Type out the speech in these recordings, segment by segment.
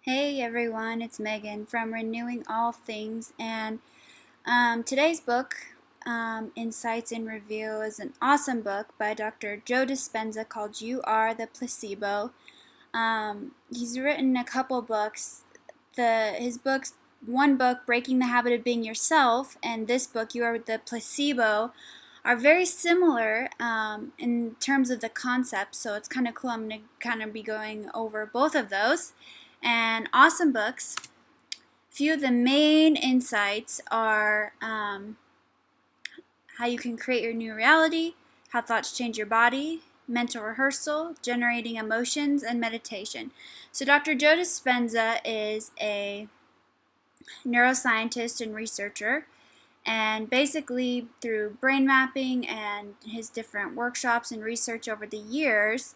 Hey everyone, it's Megan from Renewing All Things, and today's book, Insights in Review, is an awesome book by Dr. Joe Dispenza called You Are the Placebo. He's written a couple books. His books, one book, Breaking the Habit of Being Yourself, and this book, You Are the Placebo, are very similar in terms of the concept, so it's kind of cool. I'm going to kind of be going over both of those. And awesome books. Few of the main insights are how you can create your new reality, how thoughts change your body, mental rehearsal, generating emotions, and meditation. So Dr. Joe Dispenza is a neuroscientist and researcher, and basically through brain mapping and his different workshops and research over the years,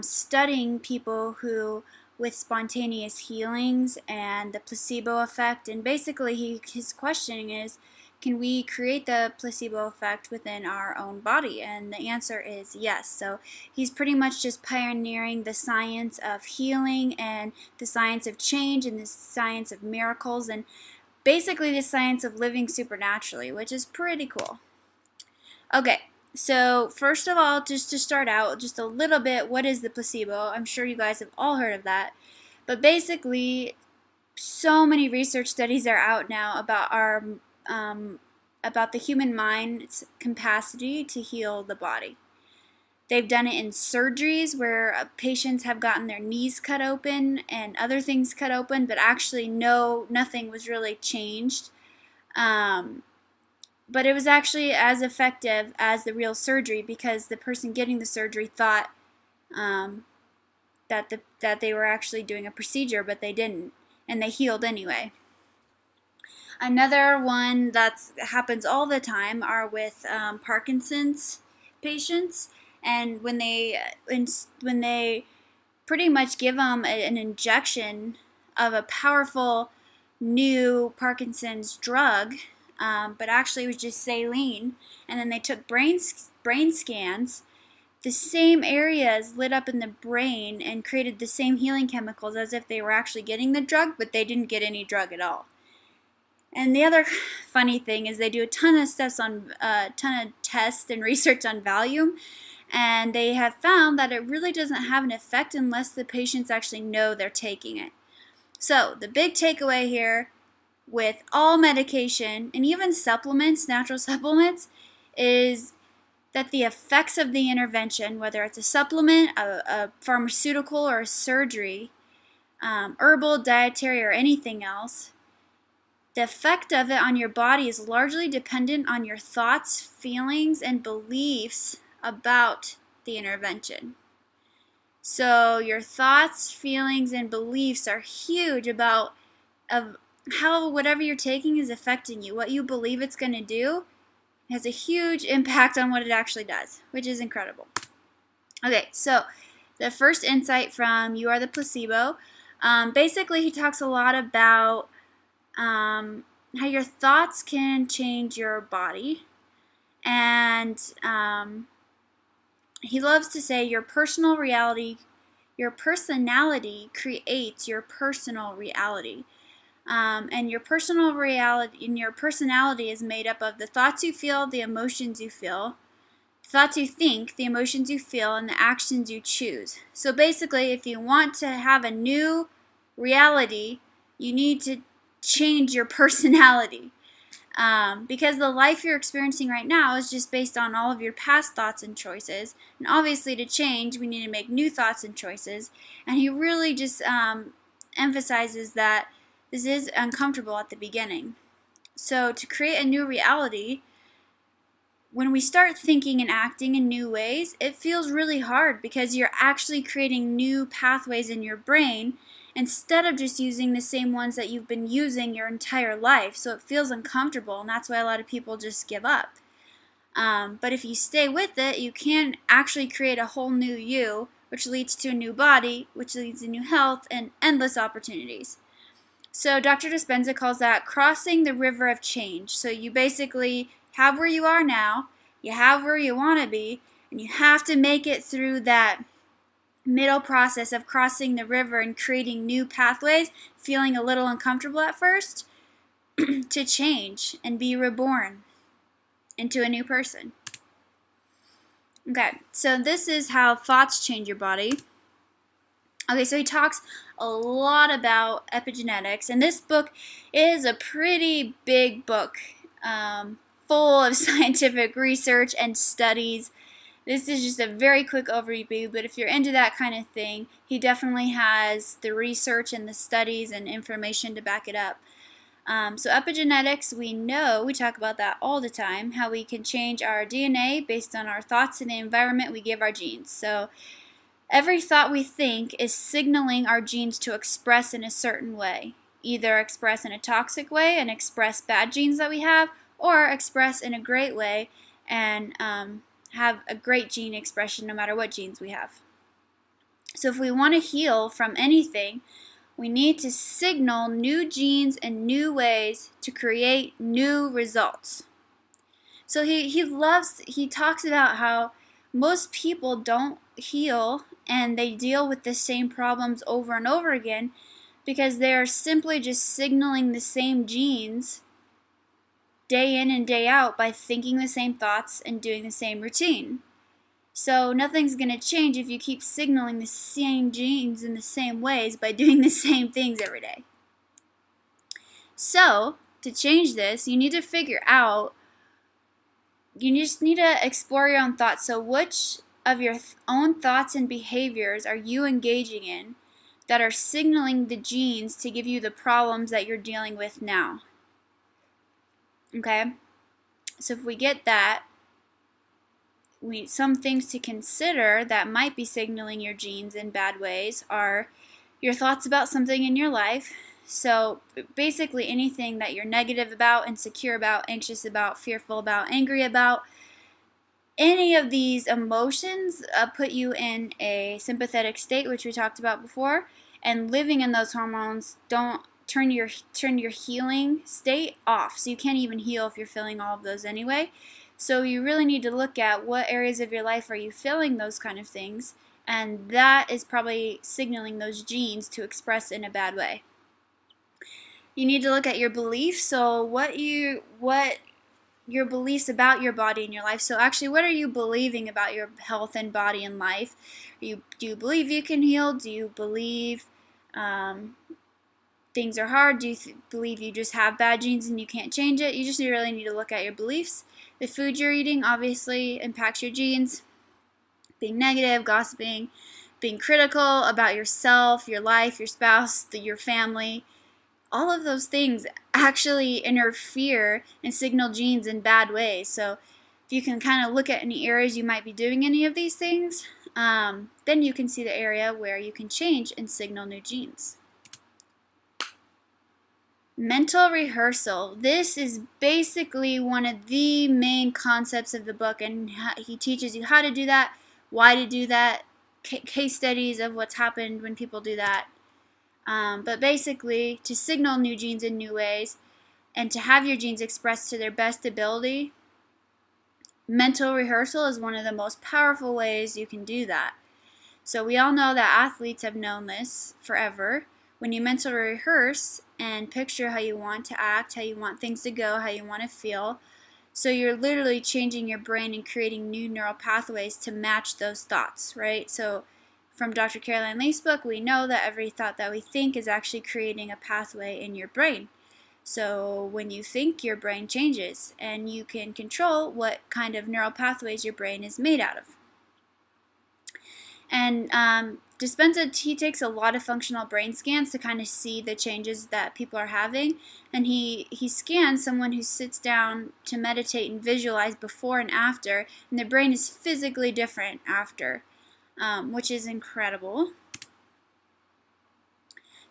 studying people who with spontaneous healings and the placebo effect, and basically his questioning is, can we create the placebo effect within our own body? And the answer is yes. So he's pretty much just pioneering the science of healing and the science of change and the science of miracles and basically the science of living supernaturally, which is pretty cool. Okay, so first of all, just to start out, just a little bit, what is the placebo? I'm sure you guys have all heard of that. But basically, so many research studies are out now about the human mind's capacity to heal the body. They've done it in surgeries where patients have gotten their knees cut open and other things cut open, but actually nothing was really changed. But it was actually as effective as the real surgery because the person getting the surgery thought that they were actually doing a procedure, but they didn't, and they healed anyway. Another one that happens all the time are with Parkinson's patients, and when they pretty much give them an injection of a powerful new Parkinson's drug, but actually it was just saline, and then they took brain scans. The same areas lit up in the brain and created the same healing chemicals as if they were actually getting the drug, but they didn't get any drug at all. And the other funny thing is they do a ton of tests and research on Valium, and they have found that it really doesn't have an effect unless the patients actually know they're taking it. So the big takeaway here with all medication and even supplements, natural supplements, is that the effects of the intervention, whether it's a supplement, a pharmaceutical, or a surgery, herbal, dietary, or anything else, the effect of it on your body is largely dependent on your thoughts, feelings, and beliefs about the intervention. So your thoughts, feelings, and beliefs are huge about how whatever you're taking is affecting you. What you believe it's going to do has a huge impact on what it actually does, which is incredible. Okay, so the first insight from You Are the Placebo, basically he talks a lot about how your thoughts can change your body, and he loves to say your personality creates your personal reality. And your personality is made up of the thoughts you feel, the emotions you feel, the thoughts you think, the emotions you feel, and the actions you choose. So basically, if you want to have a new reality, you need to change your personality. Because the life you're experiencing right now is just based on all of your past thoughts and choices. And obviously to change, we need to make new thoughts and choices. And he really just emphasizes that this is uncomfortable at the beginning. So to create a new reality, when we start thinking and acting in new ways, it feels really hard because you're actually creating new pathways in your brain instead of just using the same ones that you've been using your entire life. So it feels uncomfortable, and that's why a lot of people just give up. But if you stay with it, you can actually create a whole new you, which leads to a new body, which leads to new health and endless opportunities. So Dr. Dispenza calls that crossing the river of change. So you basically have where you are now, you have where you want to be, and you have to make it through that middle process of crossing the river and creating new pathways, feeling a little uncomfortable at first, to change and be reborn into a new person. Okay, so this is how thoughts change your body. Okay, so he talks a lot about epigenetics, and this book is a pretty big book, full of scientific research and studies. This is just a very quick overview, but if you're into that kind of thing, he definitely has the research and the studies and information to back it up. So epigenetics, we know, we talk about that all the time, how we can change our DNA based on our thoughts and the environment we give our genes. So every thought we think is signaling our genes to express in a certain way. Either express in a toxic way and express bad genes that we have, or express in a great way and have a great gene expression no matter what genes we have. So if we want to heal from anything, we need to signal new genes and new ways to create new results. So he talks about how most people don't heal and they deal with the same problems over and over again because they are simply just signaling the same genes day in and day out by thinking the same thoughts and doing the same routine. So nothing's going to change if you keep signaling the same genes in the same ways by doing the same things every day. So to change this, you need to figure out, you just need to explore your own thoughts. So which of your own thoughts and behaviors are you engaging in that are signaling the genes to give you the problems that you're dealing with now? Okay, so if we get that, some things to consider that might be signaling your genes in bad ways are your thoughts about something in your life. So basically anything that you're negative about, insecure about, anxious about, fearful about, angry about, any of these emotions put you in a sympathetic state, which we talked about before, and living in those hormones don't turn your healing state off. So you can't even heal if you're feeling all of those anyway. So you really need to look at what areas of your life are you feeling those kind of things, and that is probably signaling those genes to express in a bad way. You need to look at your beliefs. So what your beliefs about your body and your life. So actually, what are you believing about your health and body and life? Do you believe you can heal? Do you believe things are hard? Do you believe you just have bad genes and you can't change it? You just really need to look at your beliefs. The food you're eating obviously impacts your genes. Being negative, gossiping, being critical about yourself, your life, your spouse, your family, all of those things actually interfere and signal genes in bad ways. So if you can kind of look at any areas you might be doing any of these things, then you can see the area where you can change and signal new genes. Mental rehearsal. This is basically one of the main concepts of the book, and he teaches you how to do that, why to do that, case studies of what's happened when people do that. But basically, to signal new genes in new ways and to have your genes expressed to their best ability, mental rehearsal is one of the most powerful ways you can do that. So we all know that athletes have known this forever. When you mentally rehearse and picture how you want to act, how you want things to go, how you want to feel, so you're literally changing your brain and creating new neural pathways to match those thoughts, right? So from Dr. Caroline Leaf's book, we know that every thought that we think is actually creating a pathway in your brain. So when you think, your brain changes, and you can control what kind of neural pathways your brain is made out of. And Dispenza, he takes a lot of functional brain scans to kind of see the changes that people are having, and he scans someone who sits down to meditate and visualize before and after, and their brain is physically different after, which is incredible.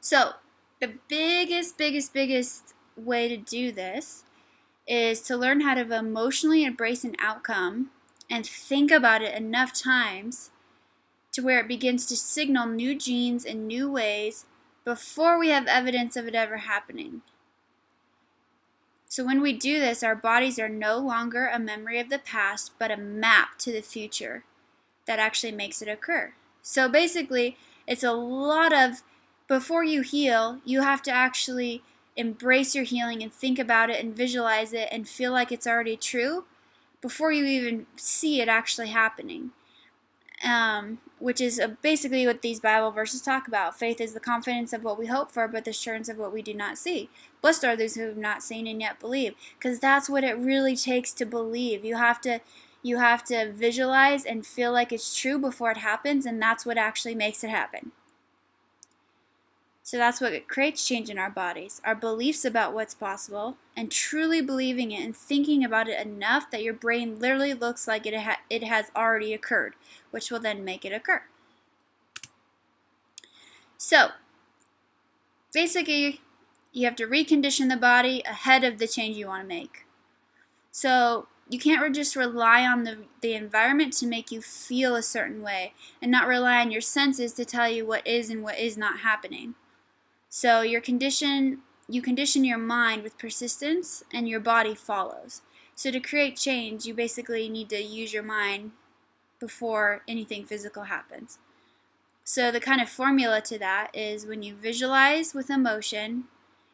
So the biggest way to do this is to learn how to emotionally embrace an outcome and think about it enough times to where it begins to signal new genes in new ways before we have evidence of it ever happening. So when we do this, our bodies are no longer a memory of the past, but a map to the future that actually makes it occur. So basically, it's a lot of, before you heal, you have to actually embrace your healing and think about it and visualize it and feel like it's already true before you even see it actually happening. Which is basically what these Bible verses talk about. Faith is the confidence of what we hope for, but the assurance of what we do not see. Blessed are those who have not seen and yet believe, because that's what it really takes to believe. You have to visualize and feel like it's true before it happens, and that's what actually makes it happen. So that's what creates change in our bodies, our beliefs about what's possible, and truly believing it and thinking about it enough that your brain literally looks like it has already occurred, which will then make it occur. So basically, you have to recondition the body ahead of the change you want to make. So you can't just rely on the environment to make you feel a certain way, and not rely on your senses to tell you what is and what is not happening. So you condition your mind with persistence, and your body follows. So to create change, you basically need to use your mind before anything physical happens. So the kind of formula to that is when you visualize with emotion,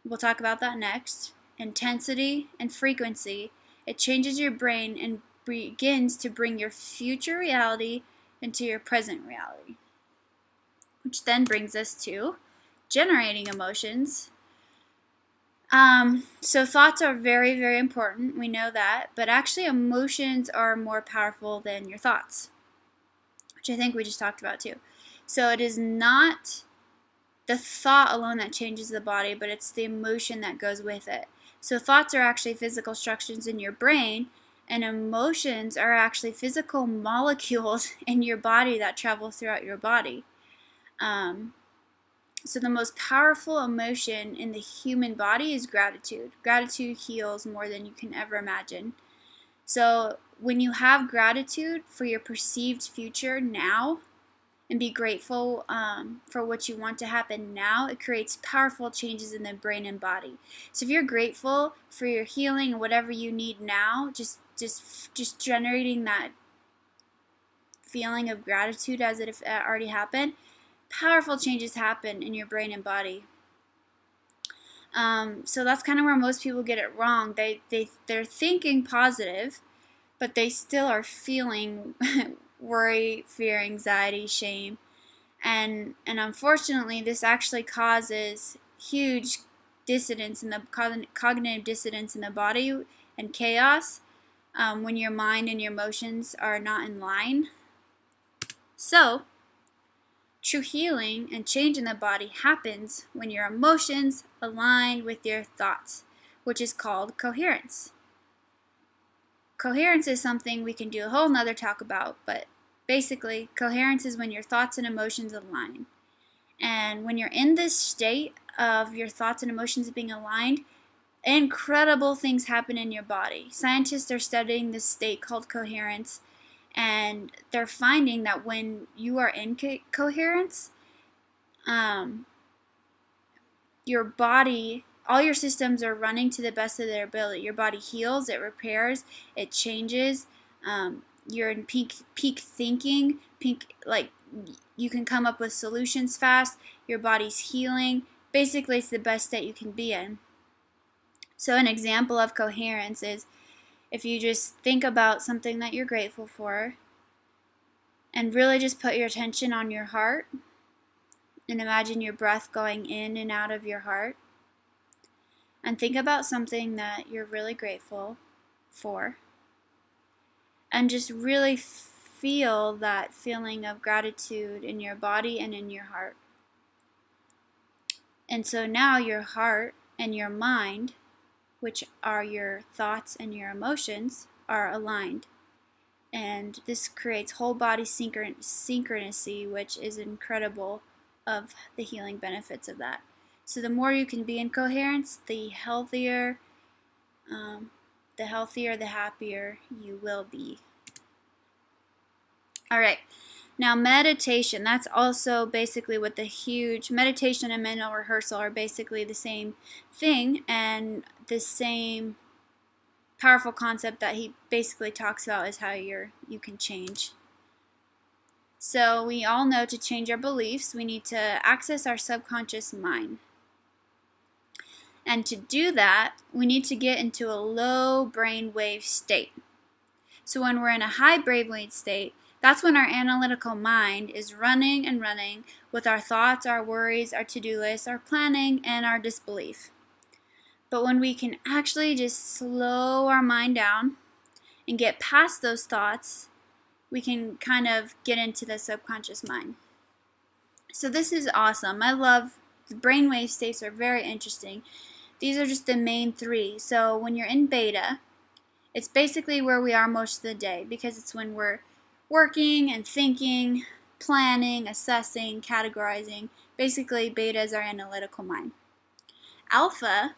we'll talk about that next, intensity and frequency, it changes your brain and begins to bring your future reality into your present reality. Which then brings us to generating emotions. So thoughts are very, very important. We know that. But actually, emotions are more powerful than your thoughts, which I think we just talked about too. So it is not the thought alone that changes the body, but it's the emotion that goes with it. So thoughts are actually physical structures in your brain, and emotions are actually physical molecules in your body that travel throughout your body. So the most powerful emotion in the human body is gratitude. Gratitude heals more than you can ever imagine. So when you have gratitude for your perceived future now, and be grateful for what you want to happen now, it creates powerful changes in the brain and body. So if you're grateful for your healing and whatever you need now, just generating that feeling of gratitude as if it already happened, powerful changes happen in your brain and body. So that's kind of where most people get it wrong. They're thinking positive, but they still are feeling worry, fear, anxiety, shame, and unfortunately, this actually causes huge dissonance in the cognitive dissonance in the body and chaos when your mind and your emotions are not in line. So true healing and change in the body happens when your emotions align with your thoughts, which is called coherence. Coherence is something we can do a whole nother talk about, but basically, coherence is when your thoughts and emotions align. And when you're in this state of your thoughts and emotions being aligned, incredible things happen in your body. Scientists are studying this state called coherence, and they're finding that when you are in coherence, your body, all your systems are running to the best of their ability. Your body heals, it repairs, it changes. You're in peak thinking, like you can come up with solutions fast. Your body's healing. Basically, it's the best state you can be in. So an example of coherence is if you just think about something that you're grateful for and really just put your attention on your heart and imagine your breath going in and out of your heart, and think about something that you're really grateful for, and just really feel that feeling of gratitude in your body and in your heart. And so now your heart and your mind, which are your thoughts and your emotions, are aligned. And this creates whole body synchronicity, which is incredible of the healing benefits of that. So the more you can be in coherence, the healthier, the happier you will be. All right. Now meditation, that's also basically what meditation and mental rehearsal are basically the same thing, and the same powerful concept that he basically talks about is how you can change. So we all know to change our beliefs, we need to access our subconscious mind. And to do that, we need to get into a low brainwave state. So when we're in a high brainwave state, that's when our analytical mind is running and running with our thoughts, our worries, our to-do lists, our planning, and our disbelief. But when we can actually just slow our mind down and get past those thoughts, we can kind of get into the subconscious mind. So this is awesome. I love the brainwave states, are very interesting. These are just the main three. So when you're in beta, it's basically where we are most of the day, because it's when we're working and thinking, planning, assessing, categorizing. Basically, beta is our analytical mind. Alpha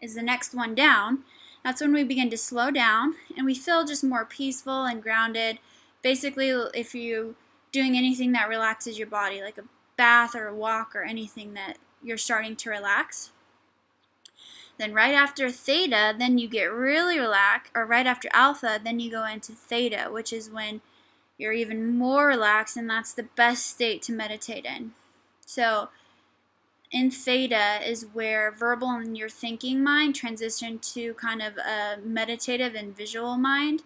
is the next one down. That's when we begin to slow down and we feel just more peaceful and grounded. Basically, if you're doing anything that relaxes your body, like a bath or a walk or anything that you're starting to relax. Then right after theta, then you get really relaxed, or right after alpha, then you go into theta, which is when you're even more relaxed, and that's the best state to meditate in. So in theta is where verbal and your thinking mind transition to kind of a meditative and visual mind.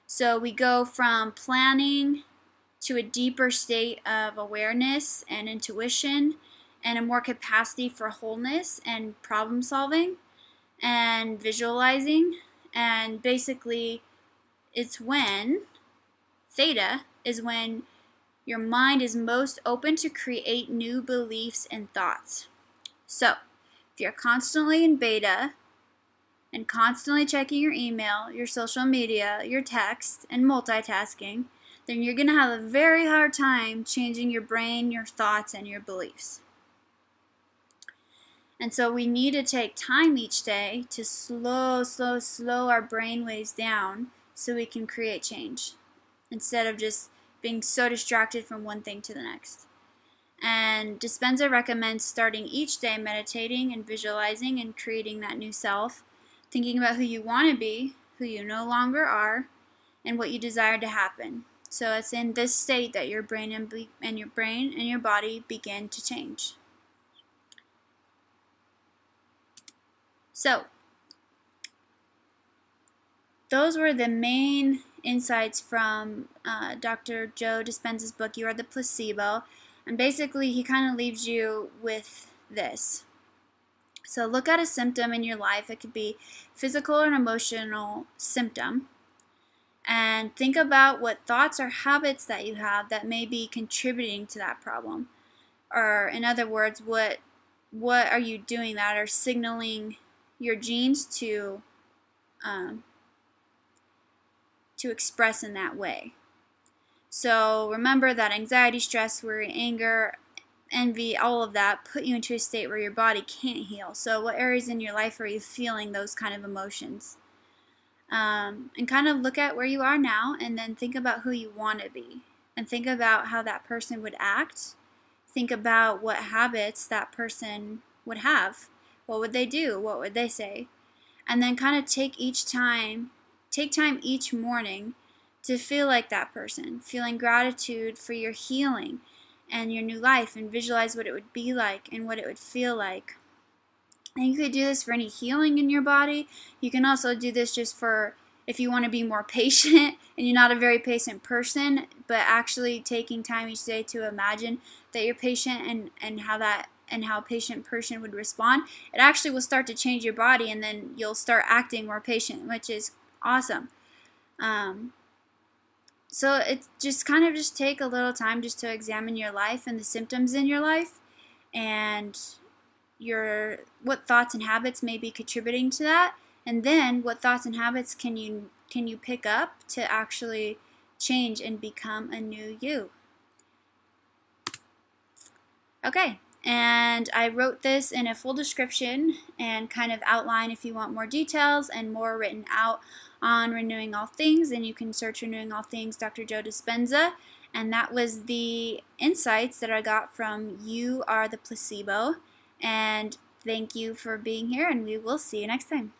So we go from planning to a deeper state of awareness and intuition and a more capacity for wholeness and problem solving and visualizing. And basically it's when theta is when your mind is most open to create new beliefs and thoughts. So if you're constantly in beta and constantly checking your email, your social media, your text, and multitasking, then you're going to have a very hard time changing your brain, your thoughts, and your beliefs. And so we need to take time each day to slow our brain waves down so we can create change instead of just being so distracted from one thing to the next. And Dispenza recommends starting each day meditating and visualizing and creating that new self, thinking about who you want to be, who you no longer are, and what you desire to happen. So it's in this state that your brain and your body begin to change. So those were the main insights from Dr. Joe Dispenza's book, You Are the Placebo. And basically, he kind of leaves you with this. So look at a symptom in your life. It could be physical or an emotional symptom. And think about what thoughts or habits that you have that may be contributing to that problem. Or in other words, what are you doing that are signaling your genes to express in that way. So remember that anxiety, stress, worry, anger, envy, all of that put you into a state where your body can't heal. So what areas in your life are you feeling those kind of emotions? And kind of look at where you are now and then think about who you want to be. And think about how that person would act. Think about what habits that person would have. What would they do? What would they say? And then kind of take time each morning to feel like that person, feeling gratitude for your healing and your new life, and visualize what it would be like and what it would feel like. And you could do this for any healing in your body. You can also do this just for if you want to be more patient and you're not a very patient person, but actually taking time each day to imagine that you're patient and how a patient person would respond. It actually will start to change your body, and then you'll start acting more patient, which is awesome. So it's just kind of just take a little time just to examine your life and the symptoms in your life, and what thoughts and habits may be contributing to that, and then what thoughts and habits can you pick up to actually change and become a new you. Okay. And I wrote this in a full description and kind of outline if you want more details and more written out on Renewing All Things. And you can search Renewing All Things Dr. Joe Dispenza. And that was the insights that I got from You Are the Placebo. And thank you for being here, and we will see you next time.